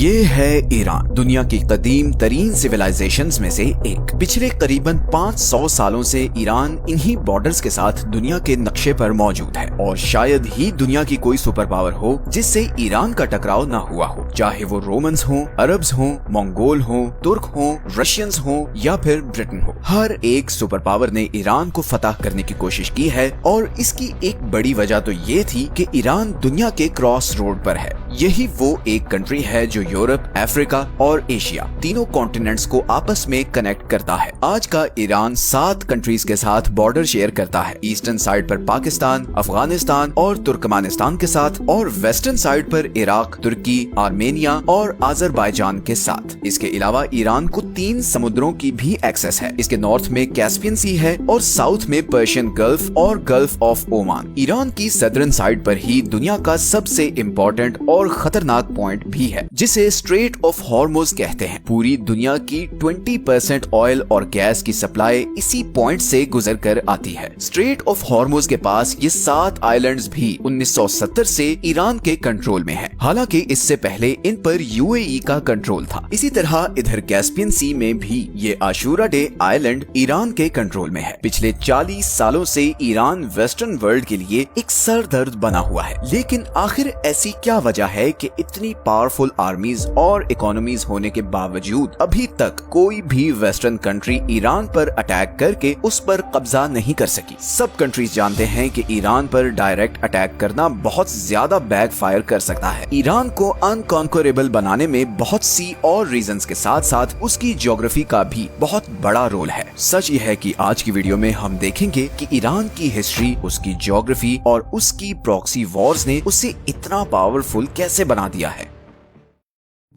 ये है ईरान, दुनिया की कदीम तरीन सिविलाइजेशंस में से एक। पिछले करीबन 500 सालों से ईरान इन्हीं बॉर्डर्स के साथ दुनिया के नक्शे पर मौजूद है और शायद ही दुनिया की कोई सुपर पावर हो जिससे ईरान का टकराव ना हुआ हो, चाहे वो रोमन्स हो, अरब्स हो, मंगोल हो, तुर्क हो, रशियंस हो या फिर ब्रिटेन हो। हर एक सुपर पावर ने ईरान को फतह करने की कोशिश की है और इसकी एक बड़ी वजह तो ये थी कि ईरान दुनिया के क्रॉस रोड पर है। यही वो एक कंट्री है जो यूरोप, अफ्रीका और एशिया तीनों कॉन्टिनेंट्स को आपस में कनेक्ट करता है। आज का ईरान 7 कंट्रीज के साथ बॉर्डर शेयर करता है। ईस्टर्न साइड पर पाकिस्तान, अफगानिस्तान और तुर्कमानिस्तान के साथ और वेस्टर्न साइड पर इराक, तुर्की, आर्मेनिया और अजरबैजान के साथ। इसके अलावा ईरान को 3 समुद्रों की भी एक्सेस है। इसके नॉर्थ में कैस्पियन सी है और साउथ में पर्शियन गल्फ और गल्फ ऑफ ओमान। ईरान की सदर्न साइड पर ही दुनिया का सबसे इम्पोर्टेंट और खतरनाक पॉइंट भी है जिसे स्ट्रेट ऑफ हॉर्मुज कहते हैं। पूरी दुनिया की 20% ऑयल और गैस की सप्लाई इसी पॉइंट से गुजर कर आती है। स्ट्रेट ऑफ हॉर्मुज के पास ये 7 आइलैंड्स भी 1970 से ईरान के कंट्रोल में है। हालांकि इससे पहले इन पर यूएई का कंट्रोल था। इसी तरह इधर कैस्पियन सी में भी ये आशूरा डे आइलैंड ईरान के कंट्रोल में है। पिछले 40 सालों से ईरान वेस्टर्न वर्ल्ड के लिए एक सरदर्द बना हुआ है। लेकिन आखिर ऐसी क्या वजह है कि इतनी पावरफुल आर्मीज और इकोनॉमीज होने के बावजूद अभी तक कोई भी वेस्टर्न कंट्री ईरान पर अटैक करके उस पर कब्जा नहीं कर सकी। सब कंट्रीज जानते हैं कि ईरान पर डायरेक्ट अटैक करना बहुत ज्यादा बैकफायर कर सकता है। ईरान को अनकॉन्करेबल बनाने में बहुत सी और रीजंस के साथ साथ उसकी ज्योग्राफी का भी बहुत बड़ा रोल है। सच यह है कि आज की वीडियो में हम देखेंगे कि ईरान की हिस्ट्री, उसकी ज्योग्राफी और उसकी प्रॉक्सी वॉर्स ने उसे इतना पावरफुल कैसे बना दिया है।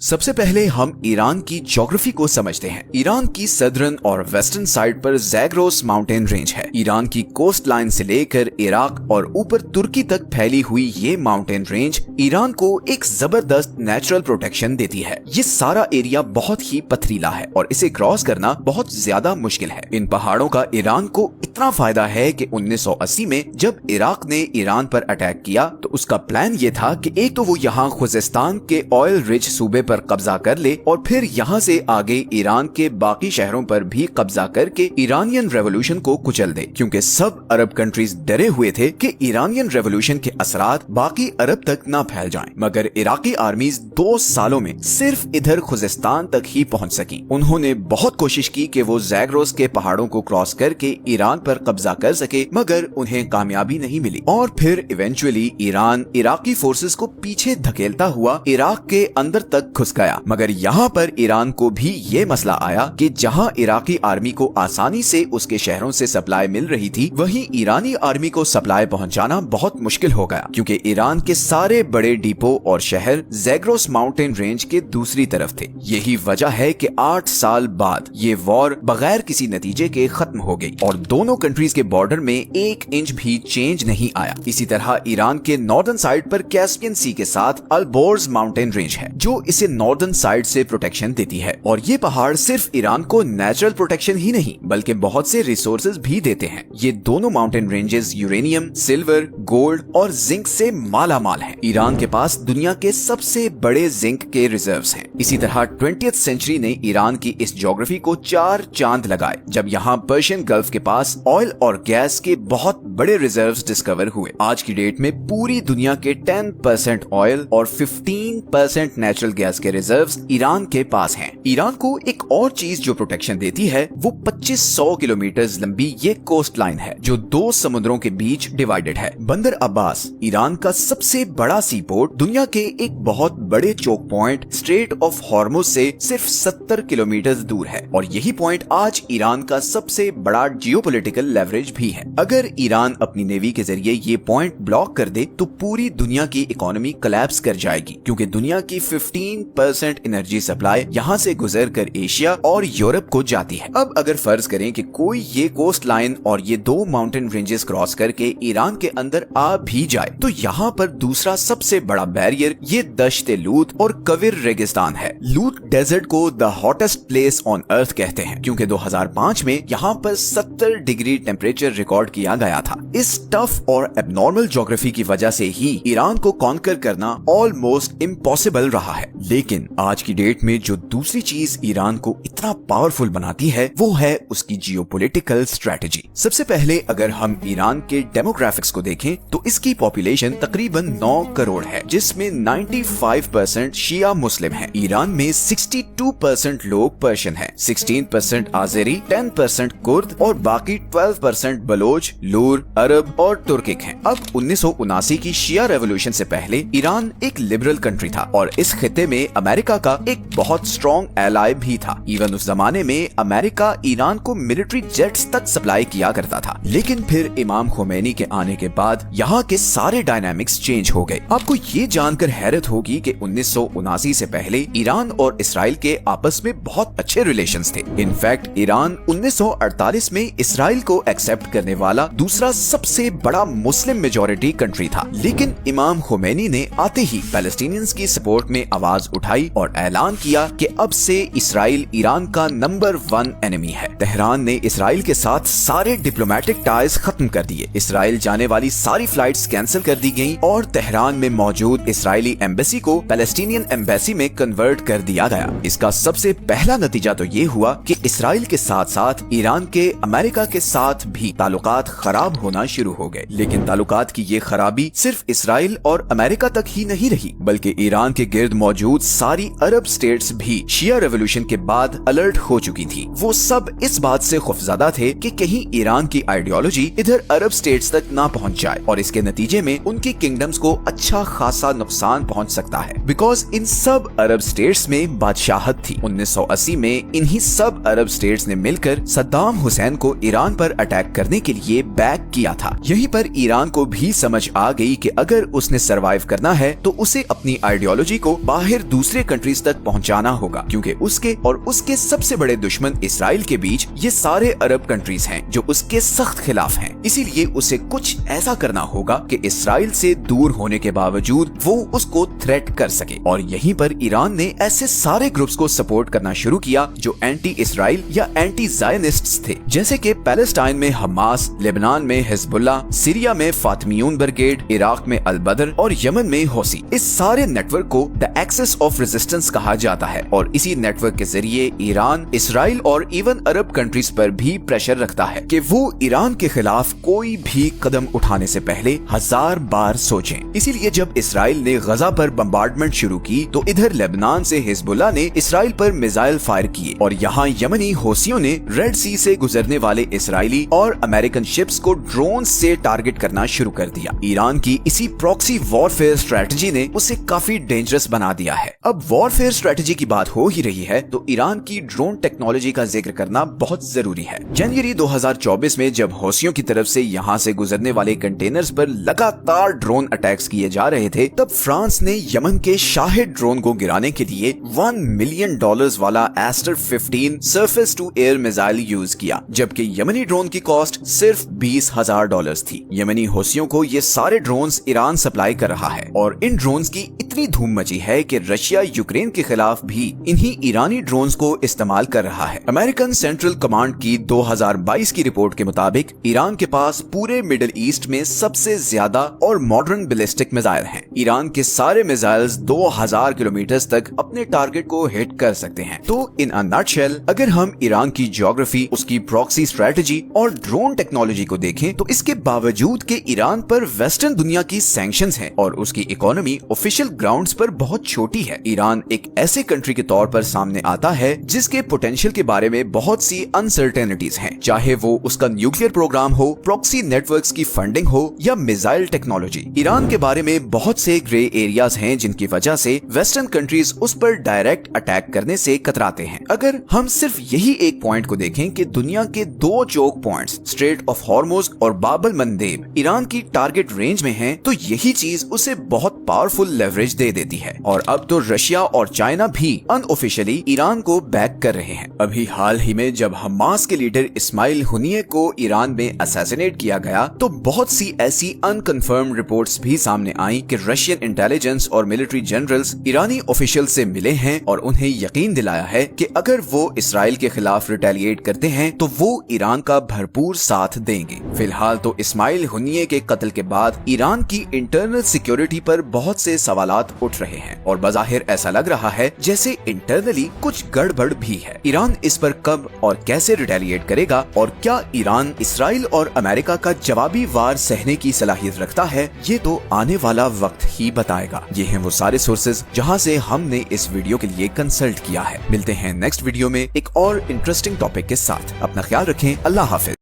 सबसे पहले हम ईरान की ज्योग्राफी को समझते हैं। ईरान की सदर्न और वेस्टर्न साइड पर ज़ैग्रोस माउंटेन रेंज है। ईरान की कोस्ट लाइन से लेकर इराक और ऊपर तुर्की तक फैली हुई ये माउंटेन रेंज ईरान को एक जबरदस्त नेचुरल प्रोटेक्शन देती है। ये सारा एरिया बहुत ही पथरीला है और इसे क्रॉस करना बहुत ज्यादा मुश्किल है। इन पहाड़ों का ईरान को इतना फायदा है कि 1980 में जब इराक ने ईरान पर अटैक किया तो उसका प्लान ये था कि एक तो वो यहाँ खुजिस्तान के ऑयल रिच सूबे पर कब्जा कर ले और फिर यहाँ से आगे ईरान के बाकी शहरों पर भी कब्जा करके ईरानियन रेवोल्यूशन को कुचल दे, क्योंकि सब अरब कंट्रीज डरे हुए थे कि ईरानियन रेवोल्यूशन के असरात बाकी अरब तक ना फैल जाएं। मगर इराकी आर्मीज 2 सालों में सिर्फ इधर खुजिस्तान तक ही पहुंच सकी। उन्होंने बहुत कोशिश की कि वो ज़ैग्रोस के पहाड़ों को क्रॉस करके ईरान पर कब्जा कर सके, मगर उन्हें कामयाबी नहीं मिली और फिर इवेंचुअली ईरान इराकी फोर्सेस को पीछे धकेलता हुआ इराक के अंदर तक घुस गया। मगर यहाँ पर ईरान को भी ये मसला आया कि जहाँ इराकी आर्मी को आसानी से उसके शहरों से सप्लाई मिल रही थी, वहीं ईरानी आर्मी को सप्लाई पहुँचाना बहुत मुश्किल हो गया, क्योंकि ईरान के सारे बड़े डिपो और शहर ज़ैग्रोस माउंटेन रेंज के दूसरी तरफ थे। यही वजह है कि 8 साल बाद ये वॉर बगैर किसी नतीजे के खत्म हो गई और दोनों कंट्रीज के बॉर्डर में 1 इंच भी चेंज नहीं आया। इसी तरह ईरान के नॉर्दर्न साइड पर कैस्पियन सी के साथ अल्बोर्ज माउंटेन रेंज है जो इसे नॉर्दर्न साइड से प्रोटेक्शन देती है और ये पहाड़ सिर्फ ईरान को नेचुरल प्रोटेक्शन ही नहीं बल्कि बहुत से रिसोर्सेज भी देते हैं। ये दोनों mountain ranges uranium, silver, gold और जिंक से माला माल है। ईरान के पास दुनिया के सबसे बड़े जिंक के रिजर्व्स हैं। इसी तरह 20th सेंचुरी ने ईरान की इस ज्योग्राफी को 4 चांद लगाए जब यहाँ पर्शियन गल्फ के पास ऑयल और गैस के बहुत बड़े रिजर्व्स डिस्कवर हुए। आज की डेट में पूरी दुनिया के 10% ऑयल और 15% नेचुरल गैस के रिजर्व्स ईरान के पास हैं। ईरान को एक और चीज जो प्रोटेक्शन देती है वो 2500 किलोमीटर लंबी ये कोस्ट लाइन है जो 2 समुद्रों के बीच डिवाइडेड है। बंदर अब्बास ईरान का सबसे बड़ा सी पोर्ट दुनिया के एक बहुत बड़े choke point strait of Hormuz से सिर्फ 70 किलोमीटर दूर है और यही पॉइंट आज ईरान का सबसे बड़ा जियोपॉलिटिकल लेवरेज भी है। अगर ईरान अपनी नेवी के जरिए ये पॉइंट ब्लॉक कर दे तो पूरी दुनिया की इकोनॉमी कोलैप्स कर जाएगी, क्योंकि दुनिया की 15% एनर्जी सप्लाई यहाँ से गुजर कर एशिया और यूरोप को जाती है। अब अगर फर्ज करें कि कोई ये कोस्ट लाइन और ये 2 माउंटेन रेंजेस क्रॉस करके ईरान के अंदर आ भी जाए तो यहाँ पर दूसरा सबसे बड़ा बैरियर ये दश्ते लूत और कविर रेगिस्तान है। लूत डेजर्ट को the hottest place on earth कहते हैं, क्योंकि 2005 में यहाँ पर 70 डिग्री टेम्परेचर रिकॉर्ड किया गया था। इस टफ और एबनॉर्मल ज्योग्राफी की वजह से ही ईरान को कॉन्कर करना ऑलमोस्ट इम्पॉसिबल रहा है। लेकिन आज की डेट में जो दूसरी चीज ईरान को इतना पावरफुल बनाती है वो है उसकी जियोपॉलिटिकल स्ट्रेटजी। सबसे पहले अगर हम ईरान के डेमोग्राफिक्स को देखें तो इसकी पॉपुलेशन तकरीबन 9 करोड़ है, जिसमें 95% शिया मुस्लिम हैं। ईरान में 62% लोग पर्शियन हैं, 16% आज़ेरी, 10% कुर्द और बाकी 12% बलोच, लूर, अरब और तुर्किक हैं। अब 1979 की शिया रेवोल्यूशन से पहले ईरान एक लिबरल कंट्री था और इस खित्ते में अमेरिका का एक बहुत स्ट्रॉन्ग एलाय भी था। इवन उस जमाने में अमेरिका ईरान को मिलिट्री जेट्स तक सप्लाई किया करता था। लेकिन फिर इमाम खोमेनी के आने के बाद यहाँ के सारे डायनामिक्स चेंज हो गए। आपको ये जानकर हैरत होगी कि 1979 से पहले ईरान और इसराइल के आपस में बहुत अच्छे रिलेशंस थे। इनफैक्ट ईरान 1948 में इसराइल को एक्सेप्ट करने वाला दूसरा सबसे बड़ा मुस्लिम मेजॉरिटी कंट्री था। लेकिन इमाम खोमेनी ने आते ही पैलेस्टीनियंस की सपोर्ट में आवाज उठाई और ऐलान किया कि अब से इसराइल ईरान का नंबर 1 एनिमी है। तेहरान ने इसराइल के साथ सारे डिप्लोमेटिक टाइज खत्म कर दिए। इसराइल जाने वाली सारी फ्लाइट्स कैंसिल कर दी गईं और तेहरान में मौजूद इसराइली एम्बेसी को पैलेस्टीनियन एम्बेसी में कन्वर्ट कर दिया गया। इसका सबसे पहला नतीजा तो ये हुआ कि इसराइल के साथ साथ ईरान के अमेरिका के साथ भी ताल्लुकात खराब होना शुरू हो गए। लेकिन ताल्लुकात की ये खराबी सिर्फ इसराइल और अमेरिका तक ही नहीं रही, बल्कि ईरान के गिर्द मौजूद सारी अरब स्टेट्स भी शिया रेवोल्यूशन के बाद अलर्ट हो चुकी थी। वो सब इस बात से खौफजदा थे कि कहीं ईरान की आइडियोलॉजी इधर अरब स्टेट्स तक ना पहुंच जाए और इसके नतीजे में उनकी किंगडम्स को अच्छा खासा नुकसान पहुंच सकता है। बिकॉज इन सब अरब स्टेट्स में बादशाहत थी। 1980 में इन्हीं सब अरब स्टेट्स ने मिलकर सद्दाम हुसैन को ईरान पर अटैक करने के लिए बैक किया था। यहीं पर ईरान को भी समझ आ गई कि अगर उसने सरवाइव करना है तो उसे अपनी आइडियोलॉजी को बाहर दूसरे कंट्रीज तक पहुंचाना होगा, क्योंकि उसके और उसके सबसे बड़े दुश्मन इसराइल के बीच ये सारे अरब कंट्रीज हैं जो उसके सख्त खिलाफ हैं। इसीलिए उसे कुछ ऐसा करना होगा कि इसराइल से दूर होने के बावजूद वो उसको थ्रेट कर सके। और यहीं पर ईरान ने ऐसे सारे ग्रुप्स को सपोर्ट करना शुरू किया जो एंटी इसराइल या एंटी ज़ायनिस्ट्स थे, जैसे कि पैलेस्टाइन में हमास, लेबनान में हिजबुल्लाह, सीरिया में फातिमियून ब्रिगेड, इराक में अल बदर और यमन में हौसी। इस सारे नेटवर्क को द एक्सिस ऑफ रेजिस्टेंस कहा जाता है और इसी नेटवर्क के जरिए ईरान इसराइल और इवन अरब कंट्रीज पर भी प्रेशर रखता है कि वो ईरान के खिलाफ कोई भी कदम उठाने से पहले 1000 बार सोचें। इसीलिए जब इसराइल ने गजा पर बम्बार्डमेंट शुरू की तो इधर लेबनान से हिजबुल्लाह ने इसराइल पर मिसाइल फायर किए और यहाँ यमनी हौसियों ने रेड सी से गुजरने वाले इसराइली और अमेरिकन शिप्स को ड्रोन से टारगेट करना शुरू कर दिया। ईरान की इसी प्रॉक्सी वॉरफेयर स्ट्रेटजी ने उसे काफी डेंजरस बना दिया है। अब वॉरफेयर स्ट्रेटजी की बात हो ही रही है तो ईरान की ड्रोन टेक्नोलॉजी का जिक्र करना बहुत जरूरी है। जनवरी 2024 में जब हौसियों की तरफ से यहाँ से गुजरने वाले कंटेनर्स पर लगातार ड्रोन अटैक्स किए जा रहे थे, तब फ्रांस ने यमन के शाहिद ड्रोन को गिराने के लिए $1 मिलियन वाला Aster 15 surface to air missile use किया, जबकि यमनी ड्रोन की कॉस्ट सिर्फ $20,000 थी। यमनी हौसियों को ये सारे ड्रोन्स ईरान सप्लाई कर रहा है और इन ड्रोन्स की इतनी धूम मची है कि रशिया यूक्रेन के खिलाफ भी इन्हीं ईरानी ड्रोन्स को इस्तेमाल कर रहा है। अमेरिकन सेंट्रल कमांड की 2022 की रिपोर्ट के मुताबिक ईरान के पास पूरे मिडिल ईस्ट में सबसे ज्यादा और मॉडर्न बैलिस्टिक मिसाइल हैं। ईरान के सारे मिसाइल्स 2000 किलोमीटर तक अपने टारगेट को हिट कर सकते हैं। तो इन अ नटशेल अगर हम ईरान की ज्योग्राफी, उसकी प्रॉक्सी स्ट्रेटजी और ड्रोन टेक्नोलॉजी को देखें तो इसके बावजूद कि ईरान पर वेस्टर्न दुनिया की सैंक्शंस हैं और उसकी इकोनॉमी ऑफिशियल ग्राउंड्स पर बहुत छोटी है, ईरान एक ऐसे कंट्री के तौर पर सामने आता है जिसके पोटेंशियल के बारे में बहुत सी अनसर्टेनिटीज हैं, चाहे वो उसका न्यूक्लियर प्रोग्राम हो, प्रॉक्सी नेटवर्क्स की फंडिंग हो या मिसाइल टेक्नोलॉजी। ईरान के बारे में बहुत से ग्रे एरियाज हैं जिनकी वजह से वेस्टर्न कंट्रीज उस पर डायरेक्ट अटैक करने से कतराते हैं। अगर हम सिर्फ यही एक पॉइंट को देखें कि दुनिया के 2 choke points strait of Hormuz और बाब अल मंदेब ईरान की टारगेट रेंज में हैं, तो यही चीज उसे बहुत पावरफुल लेवरेज दे देती है। और अब तो रशिया और चाइना भी अनऑफिशियली ईरान को बैक कर रहे हैं। अभी हाल ही में जब हमास के लीडर इस्माइल हुनिये को ईरान में असैसिनेट किया गया तो बहुत सी ऐसी अनकन्फर्म रिपोर्ट्स भी सामने आई कि रशियन इंटेलिजेंस और मिलिट्री जनरल्स ईरानी ऑफिशियल से मिले हैं और उन्हें यकीन दिलाया है कि अगर वो इसराइल के खिलाफ रिटेलिएट करते हैं तो वो ईरान का भरपूर साथ देंगे। फिलहाल तो इस्माइल हुनिये के कत्ल के बाद ईरान की इंटरनल सिक्योरिटी पर बहुत से सवालात उठ रहे हैं और बज़ाहिर बज़ाहिर ऐसा लग रहा है जैसे इंटरनली कुछ गड़बड़ भी है। ईरान इस पर कब और कैसे रिटेलिएट करेगा और क्या ईरान इसराइल और अमेरिका का जवाबी वार सहने की सलाहियत रखता है, ये तो आने वाला वक्त ही बताएगा। ये हैं वो सारे सोर्सेज जहां से हमने इस वीडियो के लिए कंसल्ट किया है। मिलते हैं नेक्स्ट वीडियो में एक और इंटरेस्टिंग टॉपिक के साथ। अपना ख्याल रखें। अल्लाह हाफिज।